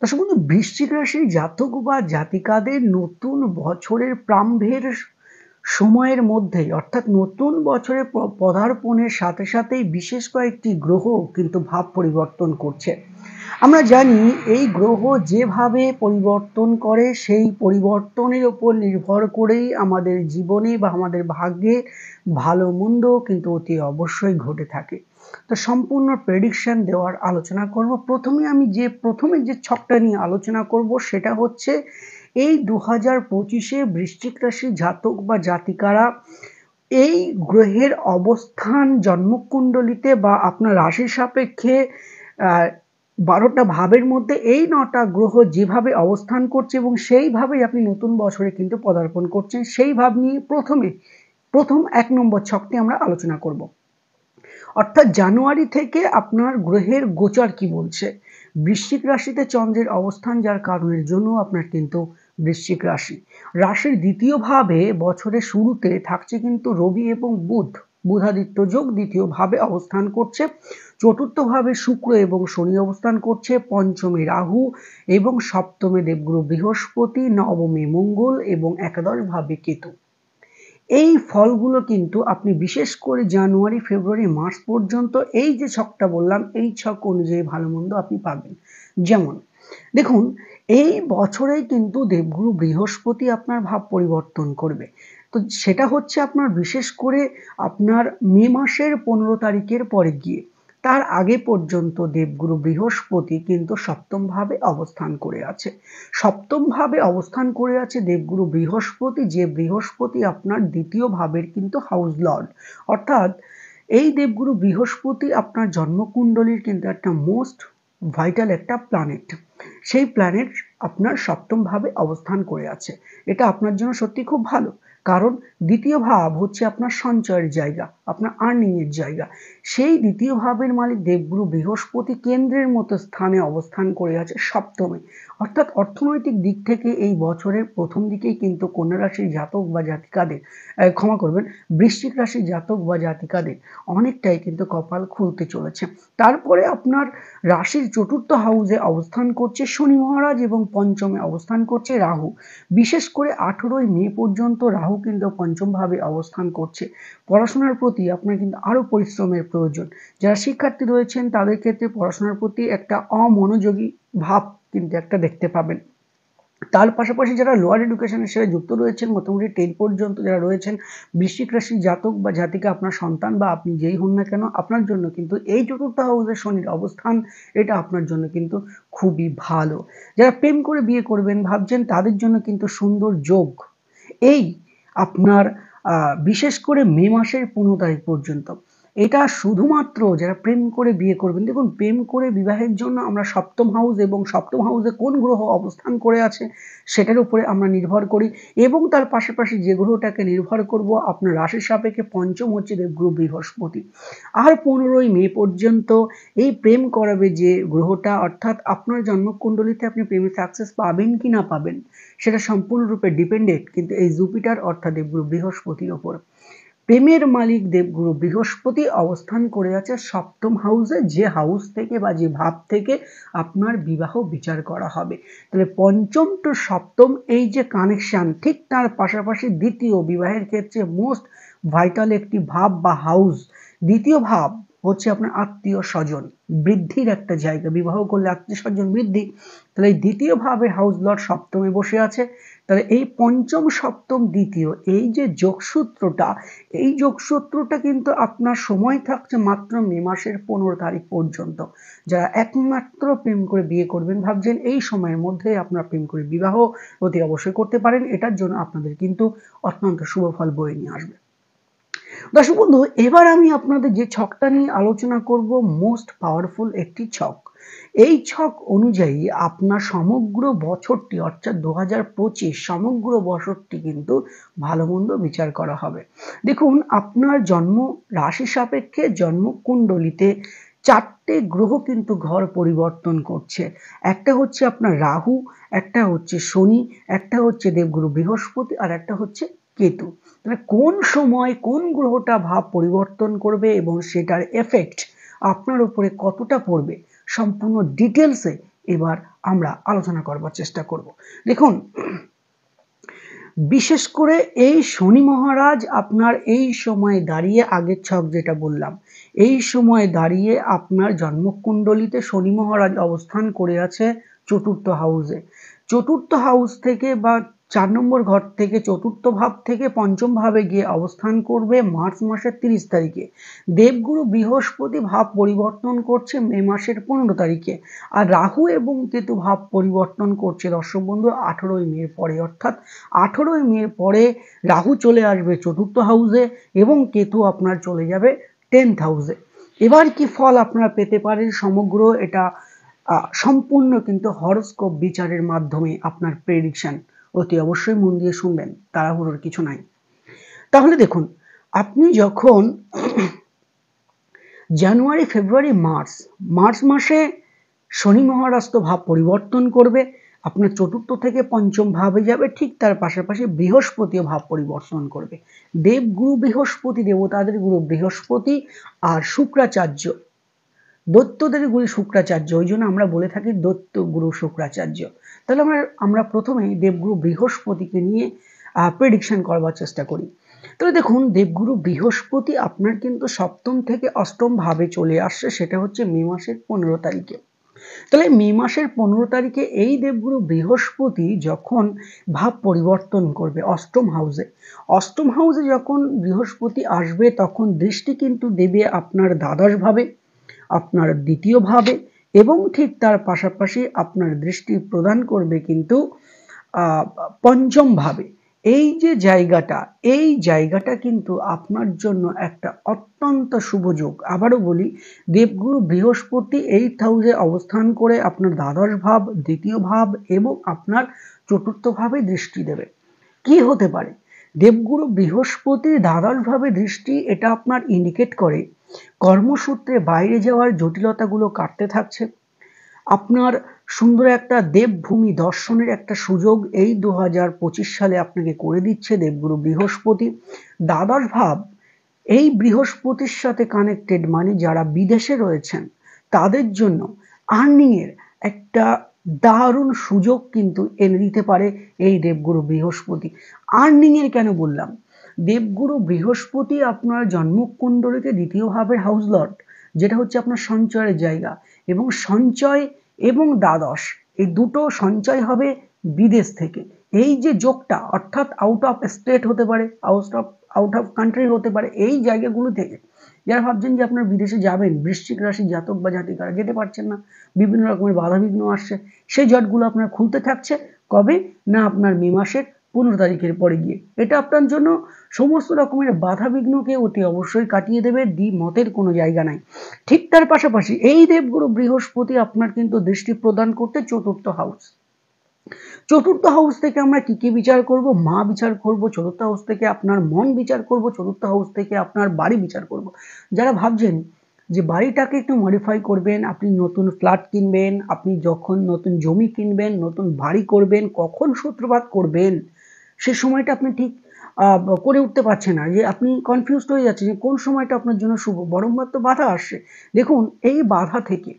দর্শক বন্ধু, বৃশ্চিক রাশির জাতক বা জাতিকাদের নতুন বছরের প্রারম্ভের সময়ের মধ্যেই, অর্থাৎ নতুন বছরের পদার্পণের সাথে সাথেই বিশেষ কয়েকটি গ্রহ কিন্তু ভাব পরিবর্তন করছে। আমরা জানি এই গ্রহ যেভাবে পরিবর্তন করে সেই পরিবর্তনের উপর নির্ভর করেই আমাদের জীবনে বা আমাদের ভাগ্যে ভালো মন্দ কিন্তু অতি অবশ্যই ঘটে থাকে। তো সম্পূর্ণ প্রেডিকশন দেওয়ার আলোচনা করব। প্রথমে যে ছকটা নিয়ে আলোচনা করব সেটা হচ্ছে এই 2025-এ বৃশ্চিক রাশি জাতক বা জাতিকারা এই গ্রহের অবস্থান জন্মকুণ্ডলিতে বা আপনার রাশির সাপেক্ষে 12টা ভাবের মধ্যে এই 9টা গ্রহ যেভাবে অবস্থান করছে এবং সেইভাবেই আপনি নতুন বছরে কিন্তু পদার্পণ করছেন, সেই ভাব নিয়ে প্রথম 1 নম্বর ছকটি আমরা আলোচনা করব। অর্থাৎ জানুয়ারি থেকে আপনার গ্রহের গোচর কি বলছে। বৃশ্চিক রাশিতে চন্দ্রের অবস্থান, যার কারণের জন্য আপনার কিন্তু বৃশ্চিক রাশি রাশির দ্বিতীয় ভাবে বছরের শুরুতে থাকছে কিন্তু রবি এবং বুধাদিত্য যোগ দ্বিতীয় ভাবে অবস্থান করছে। চতুর্থ ভাবে শুক্র এবং শনি অবস্থান করছে। পঞ্চমে রাহু এবং সপ্তমে দেবগুরু বৃহস্পতি, নবমে মঙ্গল এবং একাদশ ভাবে কেতু। এই ফলগুলো কিন্তু আপনি বিশেষ করে জানুয়ারি, ফেব্রুয়ারি, মার্চ পর্যন্ত এই যে ছকটা বললাম, এই ছক অনুযায়ী ভালো মন্দ আপনি পাবেন। যেমন দেখুন, এই বছরেই কিন্তু দেবগুরু বৃহস্পতি আপনার ভাব পরিবর্তন করবে। তো সেটা হচ্ছে আপনার বিশেষ করে আপনার মে মাসের 15 তারিখের পরে গিয়ে। তার আগে পর্যন্ত দেবগুরু বৃহস্পতি কিন্তু সপ্তম ভাবে অবস্থান করে আছে। সপ্তম ভাবে অবস্থান করে আছে দেবগুরু বৃহস্পতি, যে বৃহস্পতি আপনার দ্বিতীয় ভাবের কিন্তু হাউস লর্ড। অর্থাৎ এই দেবগুরু বৃহস্পতি আপনার জন্মকুণ্ডলীর কিন্তু একটা মোস্ট ভাইটাল একটা প্ল্যানেট। সেই প্ল্যানেট আপনার সপ্তম ভাবে অবস্থান করে আছে। এটা আপনার জন্য সত্যি খুব ভালো, কারণ দ্বিতীয় ভাব হচ্ছে আপনার সঞ্চয়ের জায়গা, আপনার আর্নিং এর জায়গা। সেই দ্বিতীয় ভাবের মালিক দেবগুরু বৃহস্পতি কেন্দ্রের মতো স্থানে অবস্থান করে আছে সপ্তমে। অর্থাৎ অর্থনৈতিক দিক থেকে এই বছরের প্রথম দিকেই কিন্তু কন্যা রাশির জাতক বা জাতিকাদের, ক্ষমা করবেন, বৃশ্চিক রাশির জাতক বা জাতিকাদের অনেকটাই কিন্তু কপাল খুলতে চলেছে। তারপরে আপনার রাশির চতুর্থ হাউসে অবস্থান করছে শনি মহারাজ এবং পঞ্চমে অবস্থান করছে রাহু। বিশেষ করে 18ই মে পর্যন্ত রাহু কিন্তু পঞ্চম ভাবে অবস্থান করছে। পড়াশোনার প্রতি আপনার কিন্তু আরো পরিশ্রমের প্রয়োজন। যারা শিক্ষার্থী রয়েছেন তাদের ক্ষেত্রে পড়াশোনার প্রতি একটা অমনোযোগী ভাব কিন্তু একটা দেখতে পাবেন। তার পাশাপাশি যারা লোয়ার এডুকেশনের সাথে যুক্ত রয়েছেন, মোটামুটি 10 পর্যন্ত যারা রয়েছেন, বৃশ্চিক রাশির জাতক বা জাতিকা, আপনার সন্তান বা আপনি যেই হন না কেন, আপনার জন্য কিন্তু এই চতুর্থ হাউসে শনির অবস্থান, এটা আপনার জন্য কিন্তু খুবই ভালো। যারা প্রেম করে বিয়ে করবেন ভাবছেন, তাদের জন্য কিন্তু সুন্দর যোগ এই আপনার বিশেষ করে মে মাসের 15 তারিখ পর্যন্ত। এটা শুধুমাত্র যারা প্রেম করে বিয়ে করবেন। দেখুন, প্রেম করে বিবাহের জন্য আমরা সপ্তম হাউস এবং সপ্তম হাউসে কোন গ্রহ অবস্থান করে আছে সেটার উপরে আমরা নির্ভর করি, এবং তার পাশাপাশি যে গ্রহটাকে নির্ভর করব আপনার রাশির সাপেক্ষে পঞ্চম হচ্ছে দেবগুরু বৃহস্পতি। আর 15ই মে পর্যন্ত এই প্রেম করাবে যে গ্রহটা, অর্থাৎ আপনার জন্মকুণ্ডলিতে আপনি প্রেমে সাকসেস পাবেন কি না পাবেন সেটা সম্পূর্ণরূপে ডিপেন্ডেন্ট কিন্তু এই জুপিটার অর্থাৎ দেবগুরু বৃহস্পতির ওপর। প্রেমের মালিক দেবগুরু বৃহস্পতি অবস্থান করে আছে সপ্তম হাউসে, যে হাউস থেকে বা যে ভাব থেকে আপনার বিবাহ বিচার করা হবে। তাহলে পঞ্চম টু সপ্তম এই যে কানেকশন, ঠিক তার পাশাপাশি দ্বিতীয় বিবাহের ক্ষেত্রে মোস্ট ভাইটাল একটি ভাব বা হাউস। দ্বিতীয় ভাব হচ্ছে আপনার আত্মীয় স্বজন বৃদ্ধির একটা জায়গা, বিবাহ করলে আত্মীয় স্বজন বৃদ্ধি। তাহলে এই দ্বিতীয় ভাবের হাউস লর্ড সপ্তমে বসে আছে। তাহলে এই পঞ্চম সপ্তম দ্বিতীয় এই যে যোগসূত্রটা, এই যোগসূত্রটা কিন্তু আপনার সময় থাকছে মাত্র মে মাসের 15 তারিখ পর্যন্ত। যারা একমাত্র প্রেম করে বিয়ে করবেন ভাবছেন, এই সময়ের মধ্যে আপনারা প্রেম করে বিবাহ অতি অবশ্যই করতে পারেন। এটার জন্য আপনাদের কিন্তু অত্যন্ত শুভ ফল বয়ে নিয়ে আসবে। দর্শক বন্ধু, এবার আমি আপনাদের যে ছকটা নিয়ে আলোচনা করব, মোস্ট পাওয়ারফুল একটি ছক। এই ছক অনুযায়ী আপনার সমগ্র বছরটি, অর্থাৎ 2025 সমগ্র বছরটি কিন্তু ভালো মন্দ বিচার করা হবে। দেখুন, আপনার জন্ম রাশি সাপেক্ষে জন্মকুণ্ডলিতে 4টে গ্রহ কিন্তু ঘর পরিবর্তন করছে। একটা হচ্ছে আপনার রাহু, একটা হচ্ছে শনি, একটা হচ্ছে দেবগুরু বৃহস্পতি, আর একটা হচ্ছে কেতু। তাহলে কোন সময় কোন গ্রহটা ভাব পরিবর্তন করবে এবং সেটার এফেক্ট আপনার উপরে কতটা পড়বে সম্পূর্ণ ডিটেলসে এবার আমরা আলোচনা করবার চেষ্টা করব। দেখুন, বিশেষ করে এই শনি মহারাজ আপনার এই সময়ে দাঁড়িয়ে, আগের ছক যেটা বললাম, এই সময়ে দাঁড়িয়ে আপনার জন্মকুণ্ডলিতে শনি মহারাজ অবস্থান করে আছে চতুর্থ হাউসে। চতুর্থ হাউস থেকে বা 4 নম্বর ঘর থেকে চতুর্থ ভাব থেকে পঞ্চম ভাবে গিয়ে অবস্থান করবে মার্চ মাসের 30 তারিখে। দেবগুরু বৃহস্পতি ভাব পরিবর্তন করছে মে মাসের 15 তারিখে। আর রাহু এবং কেতু ভাব পরিবর্তন করছে দর্শক বন্ধু 18ই মে পরে, অর্থাৎ 18ই মে পরে রাহু চলে আসবে চতুর্থ হাউসে এবং কেতু আপনার চলে যাবে 10th হাউসে। এবার কি ফল আপনারা পেতে পারেন সমগ্র এটা সম্পূর্ণ কিন্তু হরোস্কোপ বিচারের মাধ্যমে আপনার প্রেডিকশন, অতি অবশ্যই মন দিয়ে শুনবেন, তাড়াহুড়োর কিছু নাই। তাহলে দেখুন, আপনি যখন জানুয়ারি, ফেব্রুয়ারি, মার্চ মাসে শনি মহারাজ তো ভাব পরিবর্তন করবে, আপনার চতুর্থ থেকে পঞ্চম ভাবে যাবে, ঠিক তার পাশাপাশি বৃহস্পতিও ভাব পরিবর্তন করবে। দেবগুরু বৃহস্পতি, দেবতাদের গুরু বৃহস্পতি আর শুক্রাচার্য, দৈত্যদের গুরু শুক্রাচার্য, ওই জন্য আমরা বলে থাকি দৈত্য গুরু শুক্রাচার্য। তাহলে আমরা প্রথমেই দেবগুরু বৃহস্পতিকে নিয়ে প্রেডিকশন করবার চেষ্টা করি। তাহলে দেখুন, দেবগুরু বৃহস্পতি আপনার কিন্তু সপ্তম থেকে অষ্টম ভাবে চলে আসছে, সেটা হচ্ছে মে মাসের 15 তারিখে। তাহলে মে মাসের 15 তারিখে এই দেবগুরু বৃহস্পতি যখন ভাব পরিবর্তন করবে অষ্টম হাউসে, অষ্টম হাউসে যখন বৃহস্পতি আসবে তখন দৃষ্টি কিন্তু দেবে আপনার দ্বাদশ ভাবে, আপনার দ্বিতীয় ভাবে, এবং ঠিক তার পাশাপাশি আপনার দৃষ্টি প্রদান করবে কিন্তু পঞ্চম ভাবে। এই যে জায়গাটা, এই জায়গাটা কিন্তু আপনার জন্য একটা অত্যন্ত শুভ যোগ। আবারও বলি, দেবগুরু বৃহস্পতি 8th হাউসে অবস্থান করে আপনার দ্বাদশ ভাব, দ্বিতীয় ভাব এবং আপনার চতুর্থ ভাবে দৃষ্টি দেবে। কি হতে পারে? দেবগুরু বৃহস্পতির দ্বাদশ ভাবে দৃষ্টি, এটা আপনার ইন্ডিকেট করে কর্মসূত্রে বাইরে যাওয়ার জটিলতাগুলো কাটতে থাকছে। আপনার সুন্দর একটা দেবভূমি দর্শনের একটা সুযোগ এই 2025 সালে আপনাকে করে দিচ্ছে দেবগুরু বৃহস্পতি। দ্বাদশ ভাব এই বৃহস্পতির সাথে কানেক্টেড, মানে যারা বিদেশে রয়েছেন তাদের জন্য আর্নিং এর একটা দারুণ সুযোগ কিন্তু এনে দিতে পারে এই দেবগুরু বৃহস্পতি। আর্নিং এর কেন বললাম? দেবগুরু বৃহস্পতি আপনার জন্মকুণ্ডলিতে দ্বিতীয় ভাবের হাউস লর্ড, যেটা হচ্ছে আপনার সঞ্চয়ের জায়গা, এবং সঞ্চয় এবং দ্বাদশ এই দুটো সঞ্চয় হবে বিদেশ থেকে। এই যে যোগটা, অর্থাৎ আউট অফ স্টেট হতে পারে, আউট অফ কান্ট্রি হতে পারে, এই জায়গাগুলো থেকে যারা ভাবছেন যে আপনার বিদেশে যাবেন, বৃশ্চিক রাশি জাতক বা জাতিকারা যেতে পারছেন না, বিভিন্ন রকমের বাধা বিঘ্ন আসছে, সেই জটগুলো আপনার খুলতে থাকছে। কবে না? আপনার মে মাসের 15 তারিখের পরে গিয়ে। এটা আপনার জন্য সমস্ত রকমের বাধা বিঘ্নকে অতি অবশ্যই কাটিয়ে দেবে, দ্বিমতের কোনো জায়গা নাই। ঠিক তার পাশাপাশি এই দেবগুরু বৃহস্পতি আপনার কিন্তু দৃষ্টি প্রদান করতে চতুর্থ হাউস। চতুর্থ হাউস থেকে আমরা কি কি বিচার করব? মা বিচার করব, চতুর্থ হাউস থেকে আপনার মন বিচার করব, চতুর্থ হাউস থেকে আপনার বাড়ি বিচার করব। যারা ভাবছেন যে বাড়িটাকে একটু মডিফাই করবেন, আপনি নতুন ফ্ল্যাট কিনবেন, আপনি যখন নতুন জমি কিনবেন, নতুন বাড়ি করবেন, কখন সূত্রপাত করবেন সে সময়টা আপনি ঠিক করে উঠতে পারছেন না, যে আপনি কনফিউজড হয়ে যাচ্ছেন যে কোন সময়টা আপনার জন্য শুভ, বরংবার তো বাধা আসছে। দেখুন, এই বাধা থেকে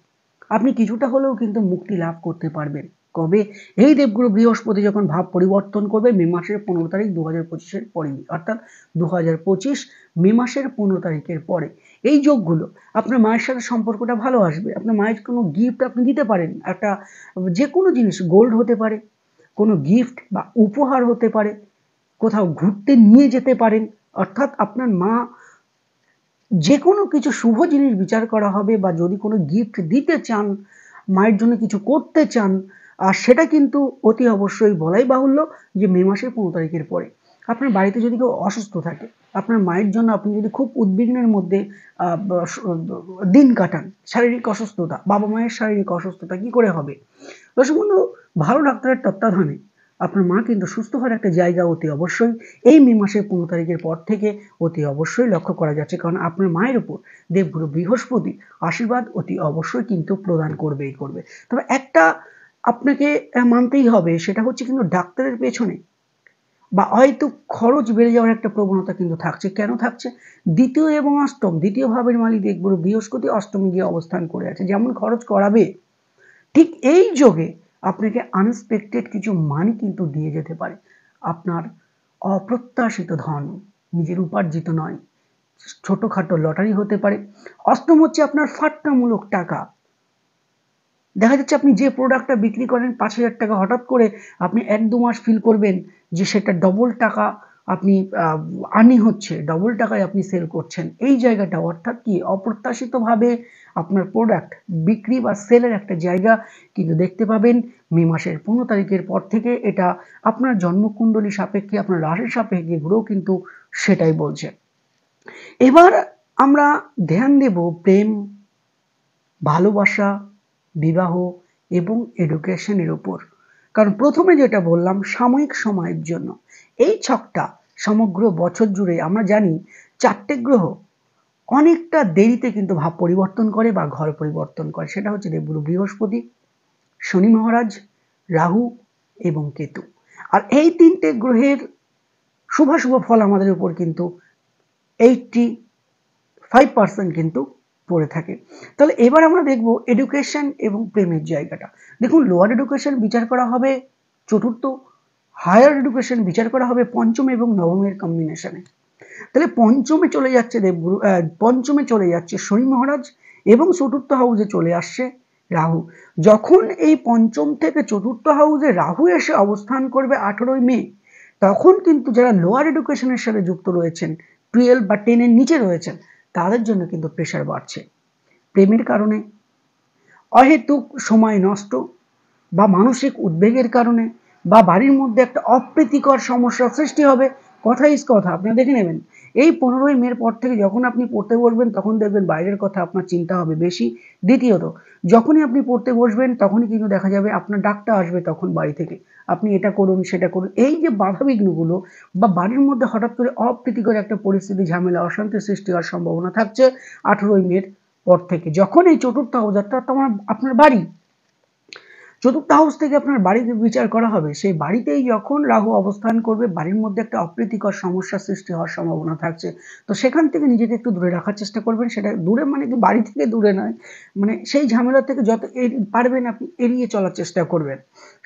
আপনি কিছুটা হলেও কিন্তু মুক্তি লাভ করতে পারবেন। কবে? এই দেবগুরু বৃহস্পতি যখন ভাব পরিবর্তন করবে মে মাসের 15 তারিখ 2025-এর পরে, অর্থাৎ 2025 মে মাসের 15 তারিখের পরে। এই যোগগুলো আপনার মায়ের সাথে সম্পর্কটা ভালো আসবে, আপনার মায়ের কোনো গিফট আপনি দিতে পারেন, একটা যে কোনো জিনিস, গোল্ড হতে পারে, কোনো গিফট বা উপহার হতে পারে, কোথাও ঘুরতে নিয়ে যেতে পারেন, অর্থাৎ আপনার মা যে কোনো কিছু শুভ জিনিস বিচার করা হবে, বা যদি কোনো গিফট দিতে চান, মায়ের জন্য কিছু করতে চান, আর সেটা কিন্তু অতি অবশ্যই বলাই বাহুল্য যে মে মাসের 15 তারিখের পরে। আপনার বাড়িতে যদি কেউ অসুস্থ থাকে, আপনার মায়ের জন্য আপনি যদি খুব উদ্বিগ্নের মধ্যে দিন কাটান, শারীরিক অসুস্থতা, বাবা মায়ের শারীরিক অসুস্থতা কি করে হবে? দর্শক বন্ধু, ভালো ডাক্তারের তত্ত্বাবধানে আপনার মা কিন্তু সুস্থ হওয়ার একটা জায়গা অতি অবশ্যই এই মে মাসের 15 তারিখের পর থেকে অতি অবশ্যই লক্ষ্য করা যাচ্ছে, কারণ আপনার মায়ের উপর দেবগুরু বৃহস্পতি আশীর্বাদ অতি অবশ্যই কিন্তু প্রদান করবেই করবে। তবে একটা আপনাকে মানতেই হবে, সেটা হচ্ছে কিন্তু ডাক্তারের পেছনে বা হয়তো খরচ বেড়ে যাওয়ার একটা প্রবণতা কিন্তু থাকছে। কেন থাকছে? দ্বিতীয় এবং অষ্টম, দ্বিতীয় ভাবের মালিক দেবগুরু বৃহস্পতি অষ্টমে গিয়ে অবস্থান করে আছে, যেমন খরচ করাবে ঠিক এই যোগে আপনাকে আনএক্সপেক্টেড কিছু মানি কিন্তু দিয়ে যেতে পারে। আপনার অপ্রত্যাশিত ধন, নিজের উপার্জিত নয়, ছোটখাটো লটারি হতে পারে। অষ্টম হচ্ছে আপনার ফাটকামূলক টাকা। দেখা যাচ্ছে আপনি যে প্রোডাক্টটা বিক্রি করেন ৫,০০০ টাকা, হঠাৎ করে আপনি ১-২ মাস ফিল করবেন যে সেটা ডবল টাকা আপনি আর্নিং হচ্ছে, ডবল টাকায় আপনি সেল করছেন। এই জায়গাটা অর্থাৎ কি অপ্রত্যাশিতভাবে আপনার প্রোডাক্ট বিক্রি বা সেলের একটা জায়গা কিন্তু দেখতে পাবেন মে মাসের ১৫ তারিখের পর থেকে। এটা আপনার জন্মকুণ্ডলী সাপেক্ষে, আপনার রাশির সাপেক্ষে গ্রহ কিন্তু সেটাই বলছে। এবার আমরা ধ্যান দেব প্রেম, ভালোবাসা, বিবাহ এবং এডুকেশনের উপর। কারণ প্রথমে যেটা বললাম সাময়িক সময়ের জন্য, এই ছকটা সমগ্র বছর জুড়ে আমরা জানি ৪টে গ্রহ অনেকটা দেরিতে কিন্তু ভাব পরিবর্তন করে বা ঘর পরিবর্তন করে। সেটা হচ্ছে দেবগুরু বৃহস্পতি, শনি মহারাজ, রাহু এবং কেতু। আর এই ৩টে গ্রহের শুভাশুভ ফল আমাদের উপর কিন্তু 85% কিন্তু পড়ে থাকে। তাহলে এবার আমরা দেখব এডুকেশন এবং প্রেমের জায়গাটা। দেখুন, লোয়ার এডুকেশন বিচার করা হবে চতুর্থ, হায়ার এডুকেশন বিচার করা হবে পঞ্চম এবং নবমের কম্বিনেশনে। তাহলে পঞ্চমে চলে যাচ্ছে দেবগুরু, পঞ্চমে চলে যাচ্ছে শনি মহারাজ এবং চতুর্থ হাউসে চলে আসছে রাহু। যখন এই পঞ্চম থেকে চতুর্থ হাউসে রাহু এসে অবস্থান করবে 18ই মে, তখন কিন্তু যারা লোয়ার এডুকেশনের সাথে যুক্ত রয়েছেন, 12 বা 10 এর নিচে রয়েছেন, তাদের জন্য কিন্তু প্রেশার বাড়ছে। প্রেমের কারণে অহেতুক সময় নষ্ট বা মানসিক উদ্বেগের কারণে বা বাড়ির মধ্যে একটা অপ্রীতিকর সমস্যার সৃষ্টি হবে। কথা ইজ কথা, আপনি দেখে নেবেন এই 15ই মের পর থেকে যখন আপনি পড়তে বসবেন তখন দেখবেন বাইরের কথা আপনার চিন্তা হবে বেশি। দ্বিতীয়ত, যখনই আপনি পড়তে বসবেন তখনই কিন্তু দেখা যাবে আপনার ডাকটা আসবে তখন বাড়ি থেকে, আপনি এটা করুন সেটা করুন। এই যে বাধাবিঘ্নগুলো বা বাড়ির মধ্যে হঠাৎ করে অপ্রীতিকর একটা পরিস্থিতি, ঝামেলা, অশান্তি সৃষ্টি হওয়ার সম্ভাবনা থাকছে 18ই মের পর থেকে। যখন এই চতুর্থ হাউস অর্থাৎ আপনার বাড়ি, চতুর্থ হাউস থেকে আপনার বাড়িতে বিচার করা হবে, সেই বাড়িতেই যখন রাহু অবস্থান করবে বাড়ির মধ্যে একটা অপ্রীতিকর সমস্যার সৃষ্টি হওয়ার সম্ভাবনা থাকছে। তো সেখান থেকে নিজেকে একটু দূরে রাখার চেষ্টা করবেন। সেটা দূরে মানে কি বাড়ি থেকে দূরে নয়, মানে সেই ঝামেলা থেকে যত পারবেন আপনি এড়িয়ে চলার চেষ্টা করবেন।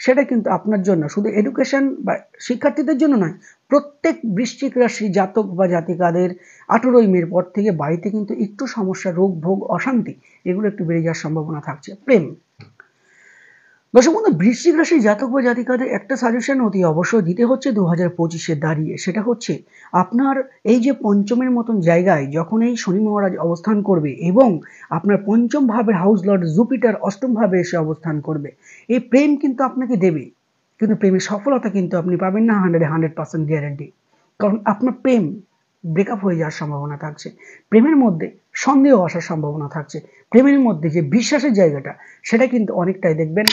সেটা কিন্তু আপনার জন্য, শুধু এডুকেশন বা শিক্ষার্থীদের জন্য নয়, প্রত্যেক বৃশ্চিক রাশি জাতক বা জাতিকাদের 18ই মের পর থেকে বাড়িতে কিন্তু একটু সমস্যা, রোগ ভোগ, অশান্তি এগুলো একটু বেড়ে যাওয়ার সম্ভাবনা থাকছে। প্রেম, দর্শক বন্ধু, বৃশ্চিক রাশির জাতক বা জাতিকাদের একটা সাজেশন অতি অবশ্যই দিতে হচ্ছে 2025-এ দাঁড়িয়ে। সেটা হচ্ছে আপনার এই যে পঞ্চমের মতন জায়গায় যখন এই শনি মহারাজ অবস্থান করবে এবং আপনার পঞ্চম ভাবের হাউস লর্ড জুপিটার অষ্টম ভাবে এসে অবস্থান করবে, এই প্রেম কিন্তু আপনাকে দেবে, কিন্তু প্রেমের সফলতা কিন্তু আপনি পাবেন না 100% গ্যারান্টি। কারণ আপনার প্রেম ব্রেকআপ হয়ে যাওয়ার সম্ভাবনা থাকছে, প্রেমের মধ্যে সন্দেহ আসার সম্ভাবনা থাকছে, প্রেমের মধ্যে যে বিশ্বাসের জায়গাটা সেটা কিন্তু অনেকটাই দেখবেন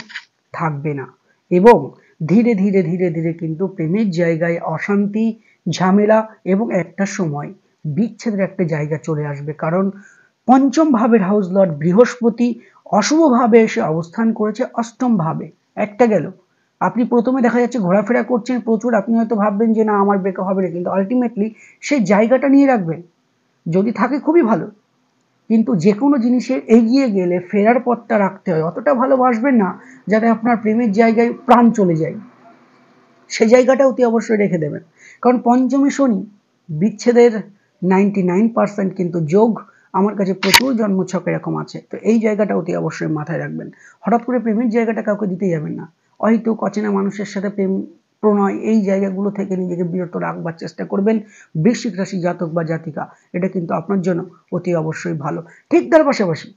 থাকবে না। এবং ধীরে ধীরে ধীরে ধীরে কিন্তু প্রেমের জায়গায় অশান্তি, ঝামেলা এবং একটা সময় বিচ্ছেদের একটা জায়গা চলে আসবে। কারণ পঞ্চম ভাবের হাউস লর্ড বৃহস্পতি অশুভভাবে এসে অবস্থান করেছে অষ্টম ভাবে। একটা গেল, আপনি প্রথমে দেখা যাচ্ছে ঘোরাফেরা করছেন প্রচুর, আপনি হয়তো ভাববেন যে না আমার ব্রেকআপ হবে না, কিন্তু আলটিমেটলি সেই জায়গাটা নিয়ে রাখবেন। যদি থাকে খুবই ভালো, কিন্তু যে কোনো জিনিসে এগিয়ে গেলে ফেরার পথটা রাখতে হয়। অতটা ভালোবাসবেন না যাতে আপনার প্রেমের জায়গায় প্রাণ চলে যায়, সেই জায়গাটা অতি অবশ্যই রেখে দেবেন। কারণ পঞ্চমী শনি বিচ্ছেদের 99% কিন্তু যোগ আমার কাছে প্রচুর জন্মছক এরকম আছে। তো এই জায়গাটা অতি অবশ্যই মাথায় রাখবেন। হঠাৎ করে প্রেমের জায়গাটা কাউকে দিতে যাবেন না। হয়তো অচেনা মানুষের সাথে প্রেম প্রণয় এই জায়গাগুলো থেকে নিজেকে বিরত রাখবার চেষ্টা করবেন। বৃশ্চিক রাশি জাতক বা জাতিকা, এটা কিন্তু আপনার জন্য অতি অবশ্যই ভালো। ঠিক তার পাশাপাশি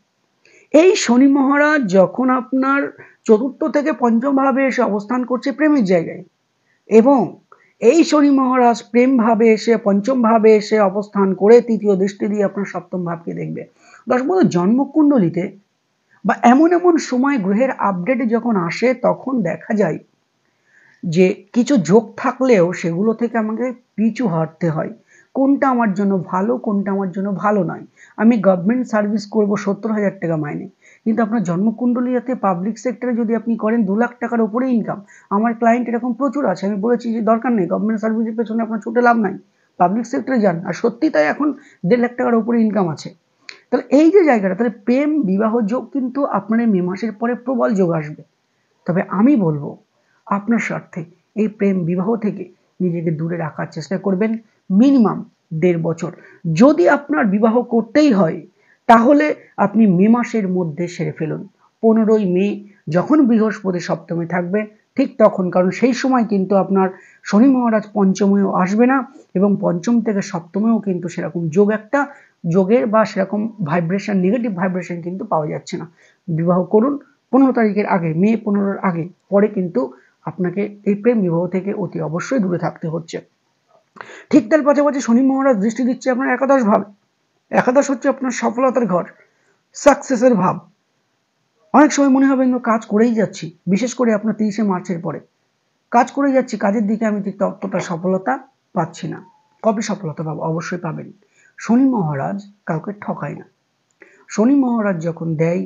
এই শনি মহারাজ যখন আপনার চতুর্থ থেকে পঞ্চম ভাবে এসে অবস্থান করছে প্রেমের জায়গায়, এবং এই শনি মহারাজ প্রেম ভাবে এসে পঞ্চম ভাবে এসে অবস্থান করে তৃতীয় দৃষ্টি দিয়ে আপনার সপ্তম ভাবকে দেখবে। দর্শক বন্ধু, জন্মকুণ্ডলিতে বা এমন এমন সময় গ্রহের আপডেট যখন আসে তখন দেখা যায় যে কিছু যোগ থাকলেও সেগুলো থেকে আমাকে পিছু হাঁটতে হয়। কোনটা আমার জন্য ভালো, কোনটা আমার জন্য ভালো নয়। আমি গভর্নমেন্ট সার্ভিস করব 70,000 টাকা মাইনে, কিন্তু আপনার জন্মকুণ্ডলীতে পাবলিক সেক্টরে যদি আপনি করেন 2 লাখ টাকার উপরে ইনকাম। আমার ক্লায়েন্ট এরকম প্রচুর আছে, আমি বলেছি যে দরকার নেই, গভর্নমেন্ট সার্ভিসের পেছনে আপনার ছুটে লাভ নাই, পাবলিক সেক্টরে যান। আর সত্যি তাই, এখন 1.5 লাখ টাকার উপরে ইনকাম আছে। তাহলে এই যে জায়গাটা, তাহলে প্রেম বিবাহ যোগ কিন্তু আপনার এই মে মাসের পরে প্রবল যোগ আসবে। তবে আমি বলবো আপনার স্বার্থে এই প্রেম বিবাহ থেকে নিজেকে দূরে রাখার চেষ্টা করবেন মিনিমাম 1.5 বছর। যদি আপনার বিবাহ করতেই হয় তাহলে আপনি মে মাসের মধ্যে সেরে ফেলুন। 15ই মে যখন বৃহস্পতি সপ্তমে থাকবে ঠিক তখন, কারণ সেই সময় কিন্তু আপনার শনি মহারাজ পঞ্চমেও আসবে না এবং পঞ্চম থেকে সপ্তমেও কিন্তু সেরকম যোগের বা সেরকম ভাইব্রেশন, নেগেটিভ ভাইব্রেশন কিন্তু পাওয়া যাচ্ছে না। বিবাহ করুন 15 তারিখের আগে, মে 15-র আগে, পরে কিন্তু আপনাকে এই প্রেম বিবাহ থেকে অতি অবশ্যই দূরে থাকতে হচ্ছে। ঠিক তার পাশাপাশি শনি মহারাজ দৃষ্টি দিচ্ছে আপনার একাদশ ভাব। একাদশ হচ্ছে আপনার সফলতার ঘর, সাকসেসের ভাব। অনেক সময় মনে হবে কাজ করেই যাচ্ছি, বিশেষ করে আপনার 30শে মার্চের পরে কাজ করে যাচ্ছি, কাজের দিকে আমি ঠিক ততটা সফলতা পাচ্ছি না। কবে সফলতা পাবো? অবশ্যই পাবেন। শনি মহারাজ কাউকে ঠকায় না। শনি মহারাজ যখন দেয়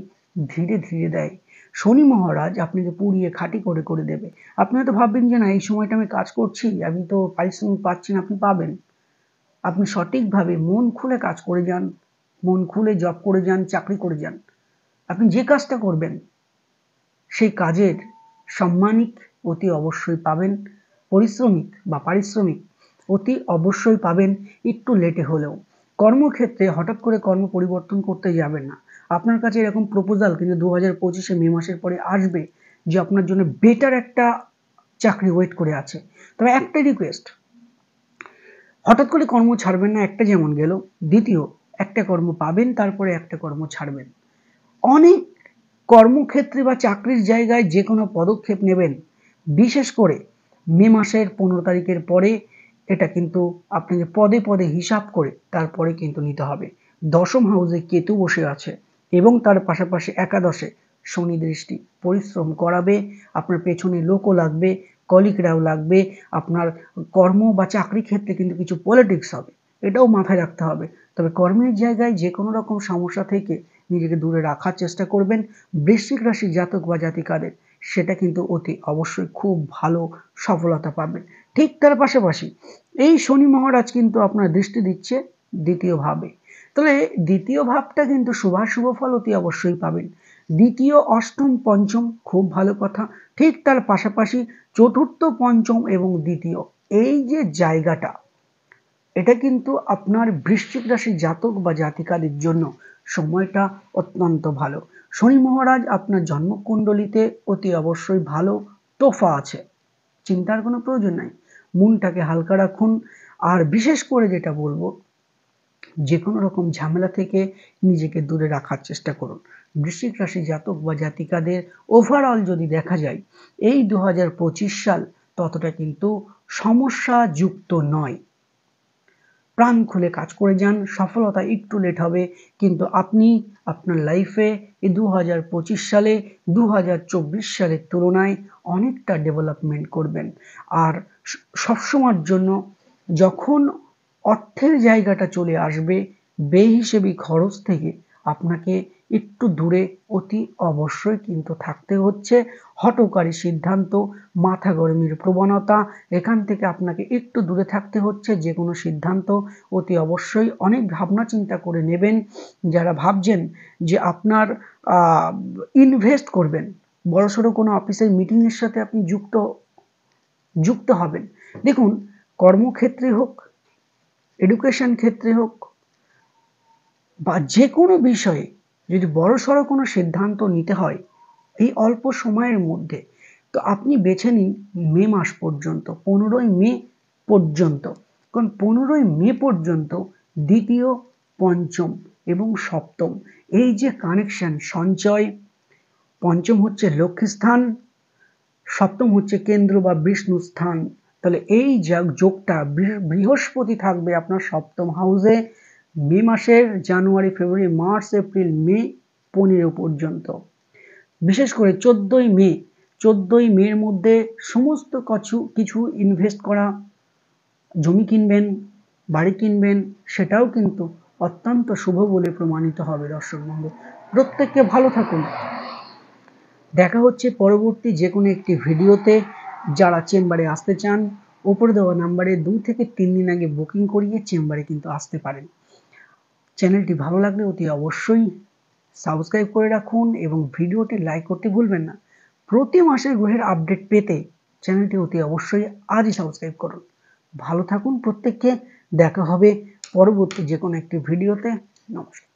ধীরে ধীরে দেয়। শনি মহারাজ আপনাকে পুড়িয়ে খাঁটি করে করে দেবে। আপনি হয়তো ভাববেন যে না, এই সময়টা আমি কাজ করছি, আমি তো পারিশ্রমিক পাচ্ছি না। আপনি পাবেন। আপনি সঠিকভাবে মন খুলে কাজ করে যান, মন খুলে জব করে যান, চাকরি করে যান। আপনি যে কাজটা করবেন সেই কাজের সম্মানিক অতি অবশ্যই পাবেন, পারিশ্রমিক অতি অবশ্যই পাবেন, একটু লেটে হলেও। কর্মক্ষেত্রে হঠাৎ করে কর্ম পরিবর্তন করতে যাবেন না। আপনার কাছে এরকম প্রপোজাল কিন্তু 2025-এ মে মাসের পরে আসবে যে আপনার জন্য বেটার একটা চাকরি ওয়েট করে আছে। তবে একটা রিকোয়েস্ট, হঠাৎ করে কর্ম ছাড়বেন না। একটা যেমন গেল, দ্বিতীয় একটা কর্ম পাবেন তারপরে একটা কর্ম ছাড়বেন। অনেক কর্মক্ষেত্রে বা চাকরির জায়গায় যে কোনো পদক্ষেপ নেবেন, বিশেষ করে মে মাসের 15 তারিখের পরে, এটা কিন্তু আপনাকে পদে পদে হিসাব করে তারপরে কিন্তু নিতে হবে। দশম হাউসে কেতু বসে আছে এবং তার পাশাপাশি একাদশে শনি দৃষ্টি। পরিশ্রম করাবে, আপনার পেছনে লোকও লাগবে, কলিগরাও লাগবে। আপনার কর্ম বা চাকরি ক্ষেত্রে কিন্তু কিছু পলিটিক্স হবে, এটাও মাথায় রাখতে হবে। তবে কর্মের জায়গায় যে কোনো রকম সমস্যা থেকে নিজেকে দূরে রাখার চেষ্টা করবেন। বৃশ্চিক রাশির জাতক বা জাতিকাদের সেটা কিন্তু অতি অবশ্যই খুব ভালো সফলতা পাবেন। ঠিক তার পাশাপাশি এই শনি মহারাজ কিন্তু আপনার দৃষ্টি দিচ্ছে দ্বিতীয় ভাবে। তাহলে দ্বিতীয় ভাবটা কিন্তু শুভাশুভ ফল অতি অবশ্যই পাবেন। দ্বিতীয়, অষ্টম, পঞ্চম খুব ভালো কথা। ঠিক তার পাশাপাশি চতুর্থ, পঞ্চম এবং দ্বিতীয়, এই যে জায়গাটা, এটা কিন্তু আপনার বৃশ্চিক রাশির জাতক বা জাতিকাদের জন্য সময়টা অত্যন্ত ভালো। শনি মহারাজ আপনার জন্মকুণ্ডলিতে অতি অবশ্যই ভালো তোফা আছে, চিন্তার কোনো প্রয়োজন নাই। মনটাকে হালকা রাখুন। আর বিশেষ করে যেটা বলবো, যে কোনো রকম ঝামেলা থেকে নিজেকে দূরে রাখার চেষ্টা করুন। বৃশ্চিক রাশি জাতক বা জাতিকাদের ওভারঅল যদি দেখা যায়, এই 2025 সাল ততটা কিন্তু সমস্যা যুক্ত নয়। প্রাণ খুলে কাজ করে যান, সফলতা একটু লেট হবে, কিন্তু আপনি আপনার লাইফে এই 2025 সালে 2024 সালের তুলনায় অনেকটা ডেভেলপমেন্ট করবেন। আর সবসময়ের জন্য যখন অর্থের জায়গাটা চলে আসবে, বেহিসেবি খরচ থেকে আপনাকে একটু দূরে অতি অবশ্যই কিন্তু থাকতে হচ্ছে। হঠকারী সিদ্ধান্ত, মাথা গরমের প্রবণতা, এখান থেকে আপনাকে একটু দূরে থাকতে হচ্ছে। যে কোনো সিদ্ধান্ত অতি অবশ্যই অনেক ভাবনা চিন্তা করে নেবেন। যারা ভাবছেন যে আপনার ইনভেস্ট করবেন, বড়সড় কোনো অফিসের মিটিংয়ের সাথে আপনি যুক্ত হবেন, দেখুন কর্মক্ষেত্রে হোক, এডুকেশন ক্ষেত্রে হোক বা যে কোনো বিষয়ে যদি বড়সড় কোনো সিদ্ধান্ত নিতে হয় এই অল্প সময়ের মধ্যে, তো আপনি বেছে নিন মে মাস পর্যন্ত, 15ই মে পর্যন্ত। কারণ 15ই মে পর্যন্ত দ্বিতীয়, পঞ্চম এবং সপ্তম, এই যে কানেকশন, সঞ্চয়, পঞ্চম হচ্ছে লক্ষ্মীস্থান, সপ্তম হচ্ছে কেন্দ্র বা বিষ্ণু স্থান। তাহলে এই যোগটা, বৃহস্পতি থাকবে আপনার সপ্তম হাউসে মে মাসের জানুয়ারি, ফেব্রুয়ারি, মার্চ, এপ্রিল, মে 15 পর্যন্ত। বিশেষ করে 14ই মের মধ্যে সমস্ত কিছু ইনভেস্ট করা, জমি কিনবেন, বাড়ি কিনবেন, সেটাও কিন্তু অত্যন্ত শুভ বলে প্রমাণিত হবে। দর্শক বন্ধু, প্রত্যেককে ভালো থাকুন। দেখা হচ্ছে পরবর্তী যে কোনো একটি ভিডিওতে। যারা চেম্বারে আসতে চান, ওপরে দেওয়া নাম্বারে 2 থেকে 3 দিন আগে বুকিং করিয়ে চেম্বারে কিন্তু আসতে পারেন। চ্যানেলটি ভালো লাগলে অতি অবশ্যই সাবস্ক্রাইব করে রাখুন এবং ভিডিওটি লাইক করতে ভুলবেন না। প্রতি মাসের গ্রহের আপডেট পেতে চ্যানেলটি অতি অবশ্যই আজই সাবস্ক্রাইব করুন। ভালো থাকুন প্রত্যেককে, দেখা হবে পরবর্তী যে কোনো একটি ভিডিওতে। নমস্কার।